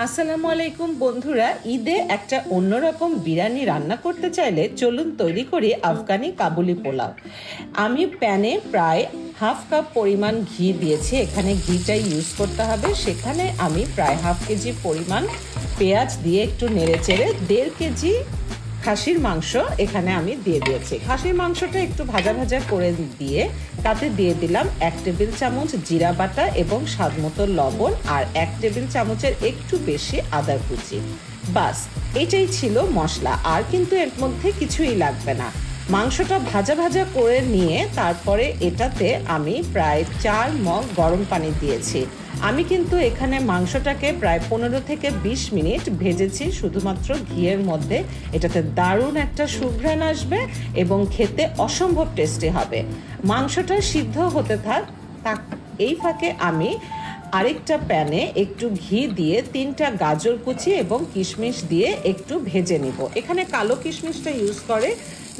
আসসালামু আলাইকুম বন্ধুরা, ঈদে একটা অন্যরকম বিরিয়ানি রান্না করতে চাইলে চলুন তৈরি করি আফগানি কাবুলি পোলাও। আমি প্যানে প্রায় হাফ কাপ পরিমাণ ঘি দিয়েছি। এখানে ঘিটাই ইউজ করতে হবে। সেখানে আমি প্রায় হাফ কেজি পরিমাণ পেঁয়াজ দিয়ে একটু নেড়ে চেড়ে 1.5 কেজি খাসির মাংস এখানে আমি দিয়ে দিয়েছি। খাসির মাংসটা একটু ভাজা ভাজা করে দিয়ে তাতে দিয়ে দিলাম 1 টেবিল চামচ জিরা বাটা এবং স্বাদ মতো লবণ আর 1 টেবিল চামচের একটু বেশি আদা কুচি। বাস এটাই ছিল মশলা, আর কিন্তু এর মধ্যে কিছুই লাগবে না। মাংসটা ভাজা ভাজা করে নিয়ে তারপরে এটাতে আমি প্রায় 4 মগ গরম পানি দিয়েছি। আমি কিন্তু এখানে মাংসটাকে প্রায় 15 থেকে 20 মিনিট ভেজেছি শুধুমাত্র ঘিয়ের মধ্যে। এটাতে দারুণ একটা সুঘ্রাণ আসবে এবং খেতে অসম্ভব টেস্টি হবে। মাংসটা সিদ্ধ হতে থাক, এই ফাঁকে আমি আরেকটা প্যানে একটু ঘি দিয়ে 3টা গাজর কুচি এবং কিশমিশ দিয়ে একটু ভেজে নিব। এখানে কালো কিশমিশটা ইউজ করে,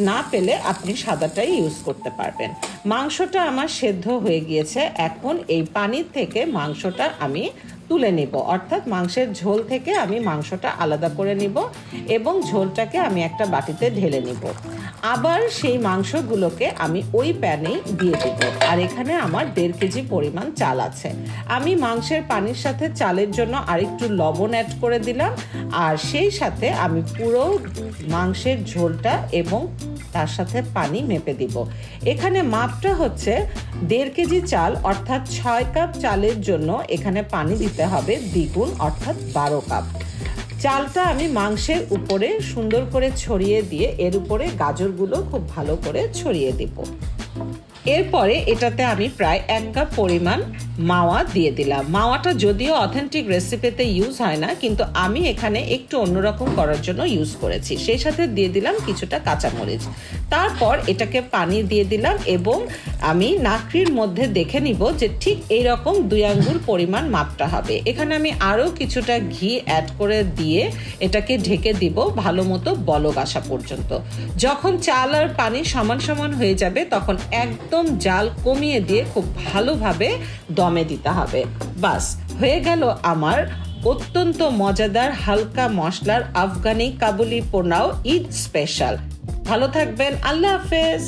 না পেলে আপনি সাদাটাই ইউজ করতে পারবেন। মাংসটা আমার সেদ্ধ হয়ে গিয়েছে। এখন এই পানির থেকে মাংসটা আমি তুলে নিব, অর্থাৎ মাংসের ঝোল থেকে আমি মাংসটা আলাদা করে নিব এবং ঝোলটাকে আমি একটা বাটিতে ঢেলে নিব। আবার সেই মাংসগুলোকে আমি ওই প্যানেই দিয়ে দেব। আর এখানে আমার 1.5 কেজি পরিমাণ চাল আছে। আমি মাংসের পানির সাথে চালের জন্য আরেকটু লবণ অ্যাড করে দিলাম, আর সেই সাথে আমি পুরো মাংসের ঝোলটা এবং তার সাথে পানি মেপে দিব। এখানে মাপটা হচ্ছে 1.5 কেজি চাল, অর্থাৎ 6 কাপ চালের জন্য এখানে পানি দিতে হবে দ্বিগুণ, অর্থাৎ 12 কাপ। চালটা আমি মাংসের উপরে সুন্দর করে ছড়িয়ে দিয়ে এর উপরে গাজরগুলো খুব ভালো করে ছড়িয়ে দিব। এরপরে এটাতে আমি প্রায় 1 কাপ পরিমাণ মাওয়া দিয়ে দিলাম। মাওয়াটা যদিও অথেন্টিক রেসিপিতে ইউজ হয় না, কিন্তু আমি এখানে একটু অন্যরকম করার জন্য ইউজ করেছি। সেই সাথে দিয়ে দিলাম কিছুটা কাঁচামরিচ। তারপর এটাকে পানি দিয়ে দিলাম এবং আমি নাকড়ির মধ্যে দেখে নিব যে ঠিক এইরকম 2 আঙ্গুল পরিমাণ মাপটা হবে। এখানে আমি আরও কিছুটা ঘি অ্যাড করে দিয়ে এটাকে ঢেকে দিব ভালো মতো বলক আসা পর্যন্ত। যখন চাল আর পানি সমান সমান হয়ে যাবে তখন একদম জাল কমিয়ে দিয়ে খুব ভালোভাবে দমে দিতে হবে। বাস হয়ে গেল আমার অত্যন্ত মজাদার হালকা মশলার আফগানি কাবুলি পোলাও ঈদ স্পেশাল। ভালো থাকবেন, আল্লাহ হাফেজ।